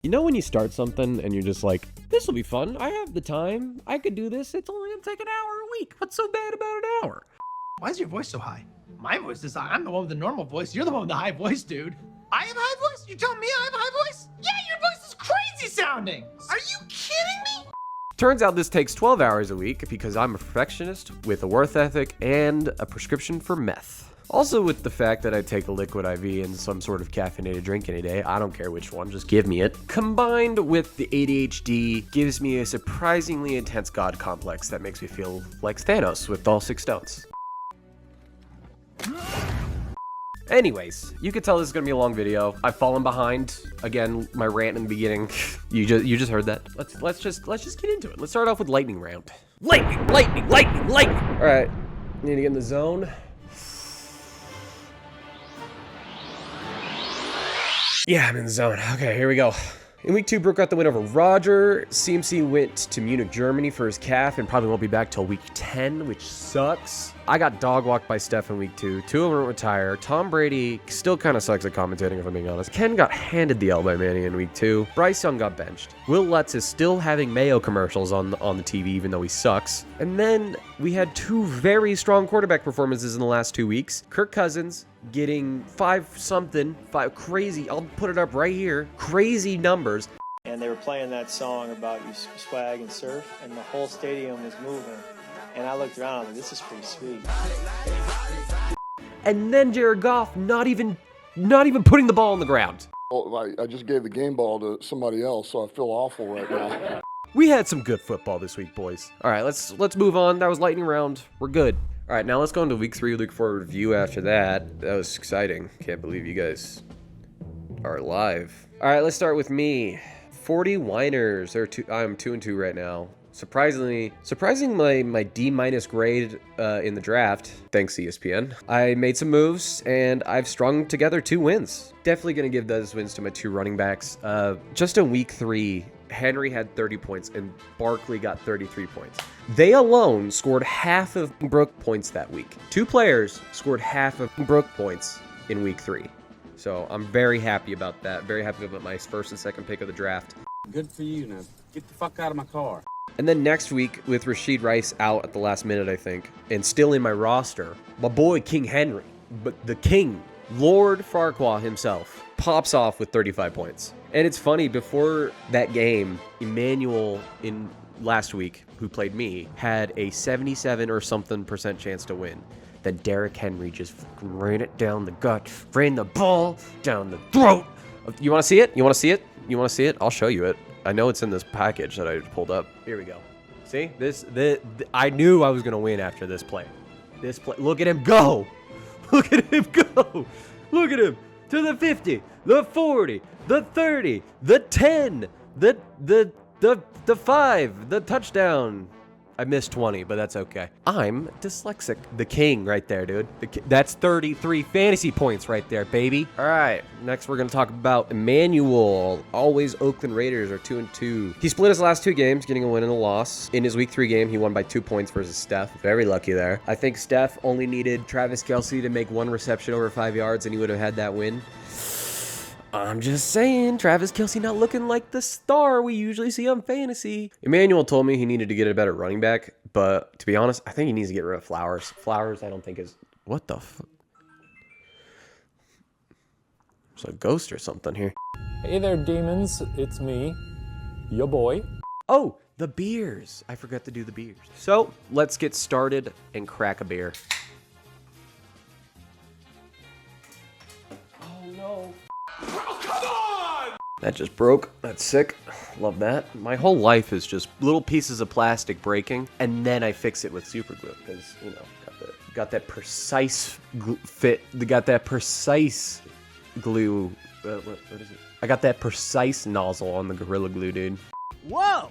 You know when you start something and you're just like, this will be fun, I have the time, I could do this, it's only gonna take an hour a week, what's so bad about an hour? Why is your voice so high? My voice is high. I'm the one with the normal voice. You're the one with the high voice, dude. I have a high voice? You telling me I have a high voice? Yeah, your voice is crazy sounding. Are you kidding me? Turns out this takes 12 hours a week because I'm a perfectionist with a worth ethic and a prescription for meth. Also with the fact that I take a liquid IV and some sort of caffeinated drink any day, I don't care which one, just give me it. Combined with the ADHD gives me a surprisingly intense god complex that makes me feel like Thanos with all 6 stones. Anyways, you could tell this is gonna be a long video. I've fallen behind. Again, my rant in the beginning. You just heard that. Let's just get into it. Let's start off with lightning round. Lightning. All right, need to get in the zone. Yeah, I'm in the zone. Okay, here we go. In week 2, Brooke got the win over Roger. CMC went to Munich, Germany for his calf and probably won't be back till week 10, which sucks. I got dog walked by Steph in week 2. 2 of them retire. Tom Brady still kind of sucks at commentating, if I'm being honest. Ken got handed the L by Manny in week 2. Bryce Young got benched. Will Lutz is still having Mayo commercials on the TV, even though he sucks. And then we had 2 very strong quarterback performances in the last 2 weeks. Kirk Cousins getting 5 crazy, I'll put it up right here, crazy numbers. And they were playing that song about you swag and surf, and the whole stadium was moving. And I looked around, I was like, this is pretty sweet. And then Jared Goff not even putting the ball on the ground. Oh, I just gave the game ball to somebody else, so I feel awful right now. We had some good football this week, boys. All right, let's move on. That was lightning round. We're good. All right, now let's go into week 3, week 4 review after that. That was exciting. Can't believe you guys are live. All right, let's start with me. 40 whiners. I'm 2-2 right now. Surprising my D- grade in the draft. Thanks, ESPN. I made some moves and I've strung together 2 wins. Definitely gonna give those wins to my 2 running backs. Just in week 3, Henry had 30 points and Barkley got 33 points. They alone scored half of Brooke points that week. 2 players scored half of Brooke points in week 3. So I'm very happy about that. Very happy about my first and second pick of the draft. Good for you. Now get the fuck out of my car. And then next week, with Rashid Rice out at the last minute, I think, and still in my roster, my boy King Henry, but the king, Lord Farquaad himself, pops off with 35 points. And it's funny, before that game, Emmanuel in last week, who played me, had a 77 or something % chance to win. Then Derrick Henry just ran it down the gut, ran the ball down the throat. You want to see it? You want to see it? You want to see it? I'll show you it. I know it's in this package that I pulled up. Here we go. See? I knew I was going to win after this play. Look at him go. Look at him go. Look at him. To the 50, the 40, the 30, the 10, the 5, the touchdown. I missed 20, but that's okay. I'm dyslexic. The king right there, dude. That's 33 fantasy points right there, baby. All right, next we're going to talk about Emmanuel. Always Oakland Raiders are 2-2. He split his last 2 games, getting a win and a loss. In his week 3 game, he won by 2 points versus Steph. Very lucky there. I think Steph only needed Travis Kelce to make 1 reception over 5 yards, and he would have had that win. I'm just saying, Travis Kelce not looking like the star we usually see on fantasy. Emmanuel told me he needed to get a better running back, but to be honest, I think he needs to get rid of Flowers. Flowers, I don't think is... What the fuck? There's a ghost or something here. Hey there, demons. It's me, your boy. Oh, the beers. I forgot to do the beers. So, let's get started and crack a beer. Oh, no. That just broke. That's sick. Love that. My whole life is just little pieces of plastic breaking, and then I fix it with super glue because, you know, got that precise fit. Got that precise glue. What is it? I got that precise nozzle on the Gorilla Glue, dude. Whoa,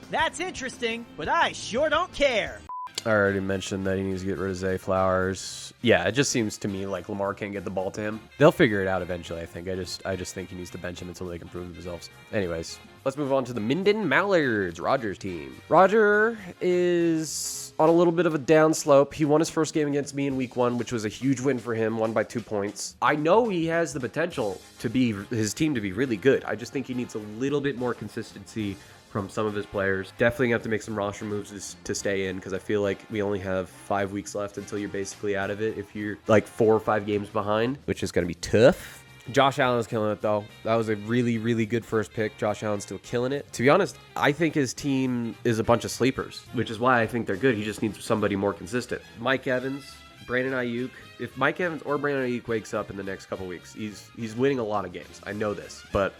that's interesting, but I sure don't care. I already mentioned that he needs to get rid of Zay Flowers. Yeah, it just seems to me like Lamar can't get the ball to him. They'll figure it out eventually, I think. I just think he needs to bench him until they can prove themselves. Anyways, let's move on to the Minden Mallards, Roger's team. Roger is on a little bit of a down slope. He won his first game against me in week 1, which was a huge win for him, won by 2 points. I know he has the potential to be his team to be really good. I just think he needs a little bit more consistency from some of his players. Definitely have to make some roster moves to stay in, because I feel like we only have 5 weeks left until you're basically out of it if you're like 4 or 5 games behind, which is going to be tough. Josh Allen's killing it, though. That was a really, really good first pick. Josh Allen's still killing it. To be honest, I think his team is a bunch of sleepers, which is why I think they're good. He just needs somebody more consistent. Mike Evans, Brandon Ayuk. If Mike Evans or Brandon Ayuk wakes up in the next couple weeks, he's winning a lot of games. I know this, but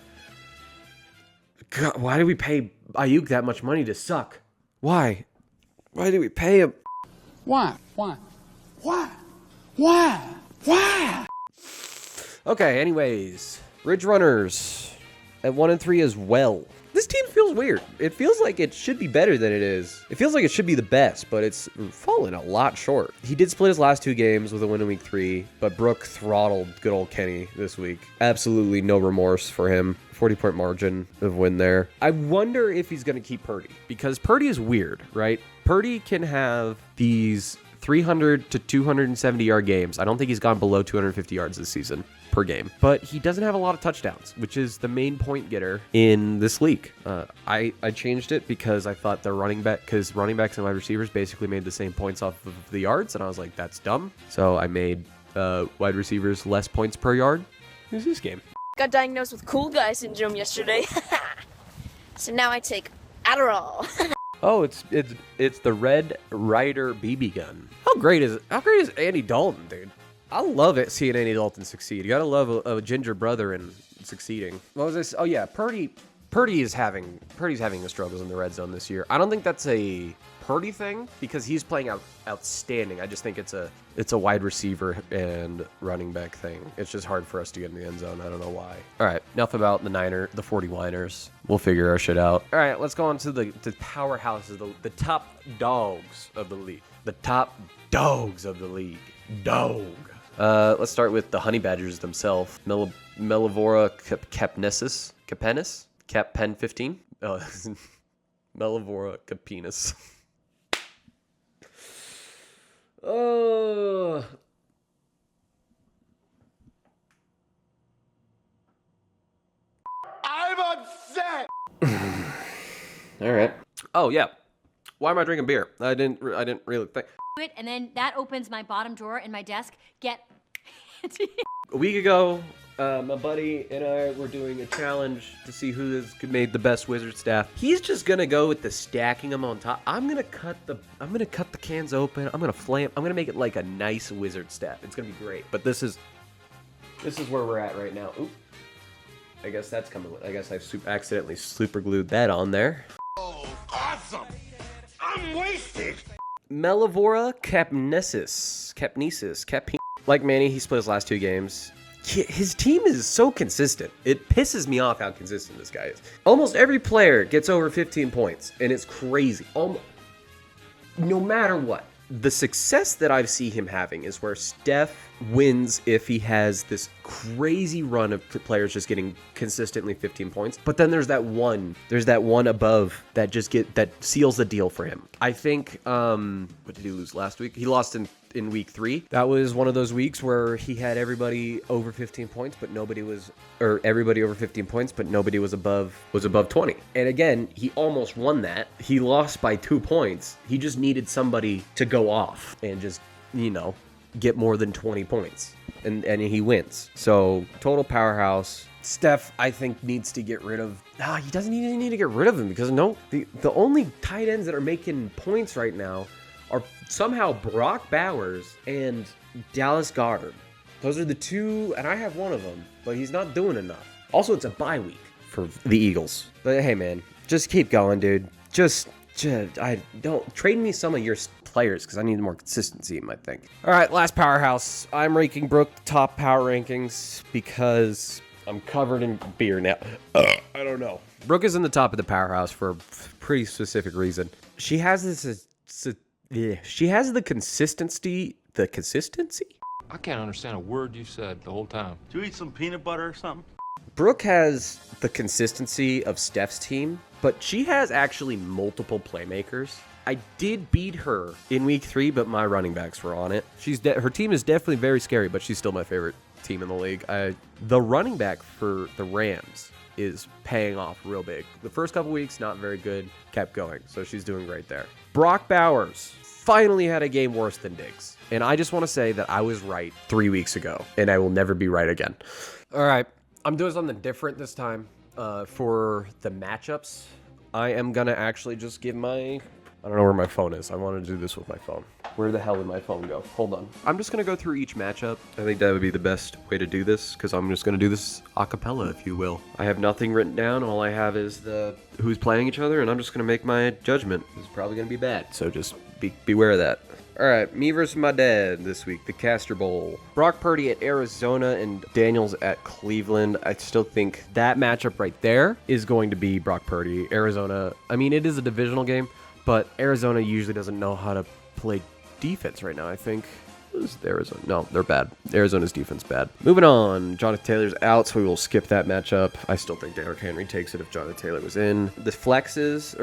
God, why do we pay Ayuk that much money to suck? Why? Why do we pay him? Why? Okay, anyways. Ridge Runners at 1-3 as well. This team feels weird. It feels like it should be better than it is. It feels like it should be the best, but it's fallen a lot short. He did split his last 2 games with a win in week 3, but Brooke throttled good old Kenny this week. Absolutely no remorse for him. 40-point margin of win there. I wonder if he's going to keep Purdy, because Purdy is weird, right? Purdy can have these 300 to 270 yard games. I don't think he's gone below 250 yards this season per game, but he doesn't have a lot of touchdowns, which is the main point getter in this league. I changed it because I thought the running backs and wide receivers basically made the same points off of the yards, and I was like, that's dumb. So I made wide receivers less points per yard. Who's this game? Got diagnosed with cool guy syndrome yesterday. So now I take Adderall. Oh, it's the Red Ryder BB gun. How great is Andy Dalton, dude? I love it seeing Andy Dalton succeed. You gotta love a ginger brother and succeeding. What was this? Oh yeah, Purdy's having the struggles in the red zone this year. I don't think that's a Purdy thing, because he's playing outstanding. I just think it's a wide receiver and running back thing. It's just hard for us to get in the end zone. I don't know why. All right, enough about the 49ers. We'll figure our shit out. All right, let's go on to the powerhouses, the top dogs of the league. The top dogs of the league. Dog. Let's start with the Honey Badgers themselves. Mellivora Capenis? Pen 15? Mellivora Capenis. Oh. I'm upset. All right. Oh yeah. Why am I drinking beer? I didn't really think. It, and then that opens my bottom drawer in my desk. A week ago, my buddy and I were doing a challenge to see who has made the best wizard staff. He's just gonna go with the stacking them on top. I'm gonna cut the cans open. I'm gonna make it like a nice wizard staff. It's gonna be great. But this is where we're at right now. Oop. I guess that's coming. I guess I accidentally super glued that on there. Oh, awesome. I'm wasted. Mellivora Capnesis. Like Manny, he split his last 2 games. His team is so consistent. It pisses me off how consistent this guy is. Almost every player gets over 15 points, and it's crazy. No matter what. The success that I see him having is where Steph wins if he has this crazy run of players just getting consistently 15 points. But then there's that one above that seals the deal for him. I think, what did he lose last week? He lost in week 3. That was one of those weeks where he had everybody over 15 points, but everybody over 15 points, but nobody was above 20. And again, he almost won that. He lost by 2 points. He just needed somebody to go off and just, get more than 20 points. And he wins. So total powerhouse. Steph, I think, needs to get rid of. He doesn't even need to get rid of him, because the only tight ends that are making points right now are somehow Brock Bowers and Dallas Goedert. Those are the 2, and I have one of them, but he's not doing enough. Also, it's a bye week for the Eagles. But hey, man, just keep going, dude. I don't trade me some of your players, because I need more consistency in my thing. All right, last powerhouse. I'm ranking Brooke top power rankings because I'm covered in beer now. I don't know. Brooke is in the top of the powerhouse for a pretty specific reason. She has this Yeah, she has the consistency. The consistency? I can't understand a word you said the whole time. Do you eat some peanut butter or something? Brooke has the consistency of Steph's team, but she has actually multiple playmakers. I did beat her in week 3, but my running backs were on it. Her team is definitely very scary, but she's still my favorite team in the league. The running back for the Rams is paying off real big. The first couple weeks, not very good, kept going, so she's doing great there. Brock Bowers finally had a game worse than Diggs, and I just want to say that I was right 3 weeks ago, and I will never be right again. All right, I'm doing something different this time. For the matchups, I am going to actually just give my... I don't know where my phone is. I want to do this with my phone. Where the hell did my phone go? Hold on. I'm just going to go through each matchup. I think that would be the best way to do this, because I'm just going to do this a cappella, if you will. I have nothing written down. All I have is the who's playing each other, and I'm just going to make my judgment. It's probably going to be bad, so just beware of that. All right, me versus my dad this week, the Castor Bowl. Brock Purdy at Arizona and Daniels at Cleveland. I still think that matchup right there is going to be Brock Purdy. Arizona, I mean, it is a divisional game, but Arizona usually doesn't know how to play defense right now, I think. Who's Arizona? No, they're bad. Arizona's defense bad. Moving on. Jonathan Taylor's out, so we will skip that matchup. I still think Derrick Henry takes it if Jonathan Taylor was in. The flexes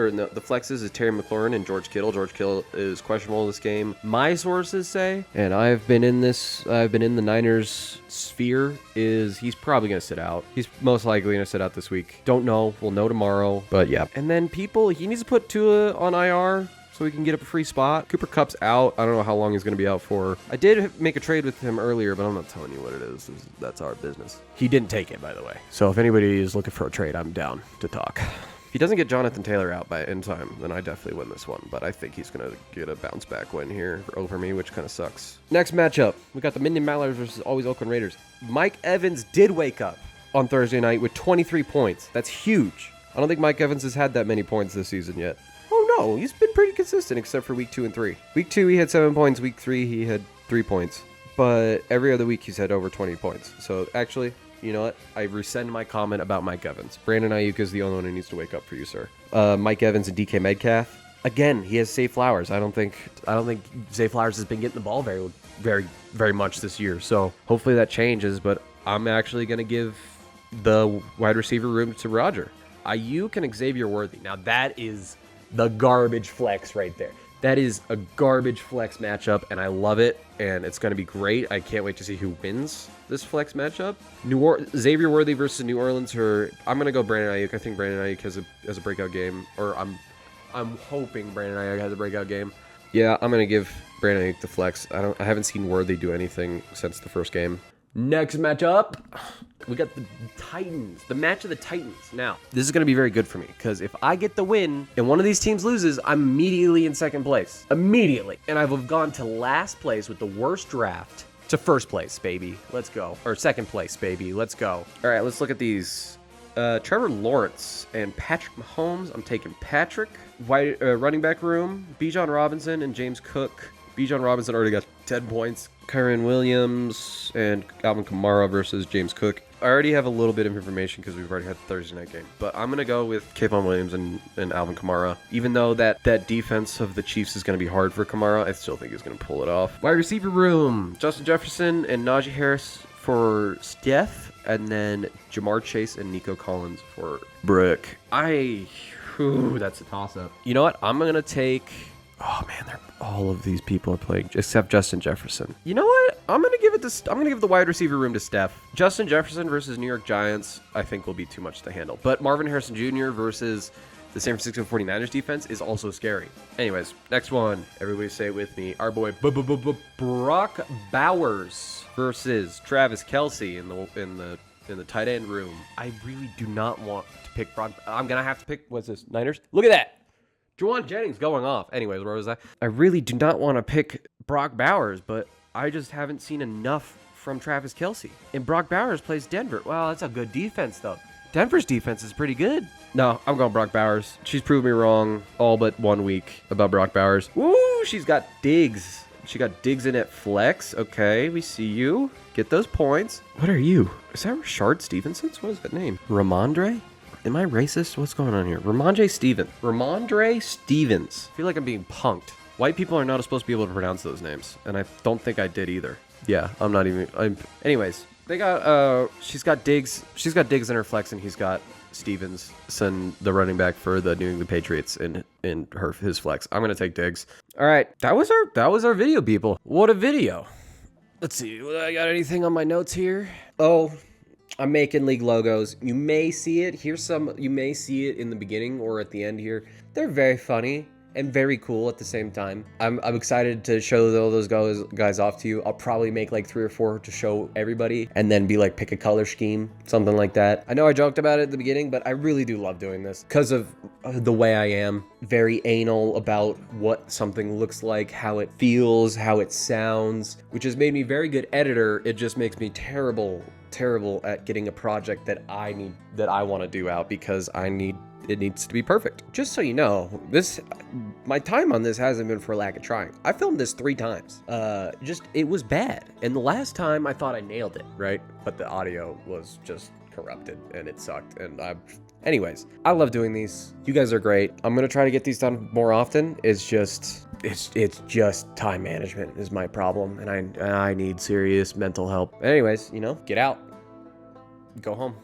is Terry McLaurin and George Kittle. George Kittle is questionable in this game. My sources say, and I've been in the Niners sphere, is he's probably going to sit out. He's most likely going to sit out this week. Don't know. We'll know tomorrow, but yeah. And then he needs to put Tua on IR, so we can get up a free spot. Cooper Kupp's out. I don't know how long he's going to be out for. I did make a trade with him earlier, but I'm not telling you what it is. That's our business. He didn't take it, by the way. So if anybody is looking for a trade, I'm down to talk. If he doesn't get Jonathan Taylor out in time, then I definitely win this one. But I think he's going to get a bounce back win here over me, which kind of sucks. Next matchup, we got the Minden Mallards versus Always Oakland Raiders. Mike Evans did wake up on Thursday night with 23 points. That's huge. I don't think Mike Evans has had that many points this season yet. Oh no, he's been pretty consistent except for week 2 and 3. Week 2 he had 7 points, week 3 he had 3 points. But every other week he's had over 20 points. So actually, you know what? I rescind my comment about Mike Evans. Brandon Ayuk is the only one who needs to wake up for you, sir. Mike Evans and DK Metcalf. Again, he has Zay Flowers. I don't think Zay Flowers has been getting the ball very much this year. So hopefully that changes, but I'm actually going to give the wide receiver room to Roger. Ayuk and Xavier Worthy. Now that is the garbage flex right there. That is a garbage flex matchup, and I love it, and it's going to be great. I can't wait to see who wins this flex matchup. Xavier Worthy versus New Orleans. I'm going to go Brandon Ayuk. I think Brandon Ayuk has a breakout game, or I'm hoping Brandon Ayuk has a breakout game. Yeah, I'm going to give Brandon Ayuk the flex. I haven't seen Worthy do anything since the first game. Next matchup, we got the Titans, the match of the Titans. Now, this is going to be very good for me, because if I get the win and one of these teams loses, I'm immediately in second place. Immediately. And I've gone to last place with the worst draft to first place, baby. Let's go. Or second place, baby. Let's go. All right, let's look at these. Trevor Lawrence and Patrick Mahomes. I'm taking Patrick. Running back room, Bijan Robinson and James Cook. Bijan Robinson already got 10 points. Kyren Williams and Alvin Kamara versus James Cook. I already have a little bit of information because we've already had the Thursday night game. But I'm going to go with Kayvon Williams and Alvin Kamara. Even though that defense of the Chiefs is going to be hard for Kamara, I still think he's going to pull it off. Wide receiver room, Justin Jefferson and Najee Harris for Steph. And then Jamar Chase and Nico Collins for Brooke. That's a toss-up. You know what? I'm going to take... Oh man, all of these people are playing except Justin Jefferson. You know what? I'm gonna give the wide receiver room to Steph. Justin Jefferson versus New York Giants, I think will be too much to handle. But Marvin Harrison Jr. versus the San Francisco 49ers defense is also scary. Anyways, next one. Everybody say it with me. Our boy Brock Bowers versus Travis Kelce in the tight end room. I really do not want to pick Brock. I'm gonna have to pick. What's this? Niners. Look at that. Juwan Jennings going off. Anyways, where was I? I really do not want to pick Brock Bowers, but I just haven't seen enough from Travis Kelce. And Brock Bowers plays Denver. Well, that's a good defense, though. Denver's defense is pretty good. No, I'm going Brock Bowers. She's proved me wrong all but 1 week about Brock Bowers. Woo, she's got Diggs. She got Diggs in at flex. Okay, we see you. Get those points. What are you? Is that Rashard Stevenson? What is that name? Ramondre? Am I racist? What's going on here? Ramondre Stevens. I feel like I'm being punked. White people are not supposed to be able to pronounce those names, and I don't think I did either. Yeah, anyways, they got, she's got Diggs in her flex, and he's got Stevenson, the running back for the New England Patriots, in his flex. I'm gonna take Diggs. All right, that was our video, people. What a video. Let's see, I got anything on my notes here? Oh, I'm making league logos. You may see it. You may see it in the beginning or at the end here. They're very funny and very cool at the same time. I'm excited to show all those guys off to you. I'll probably make like 3 or 4 to show everybody, and then be like, pick a color scheme, something like that. I know I joked about it at the beginning, but I really do love doing this because of the way I am. Very anal about what something looks like, how it feels, how it sounds, which has made me very good editor. It just makes me terrible at getting a project that I want to do out, because it needs to be perfect. Just so you know, my time on this hasn't been for lack of trying. I filmed this 3 times. It was bad. And the last time I thought I nailed it, right? But the audio was just corrupted and it sucked. Anyways, I love doing these. You guys are great. I'm gonna try to get these done more often. It's just time management is my problem, and I need serious mental help. Anyways, get out, go home.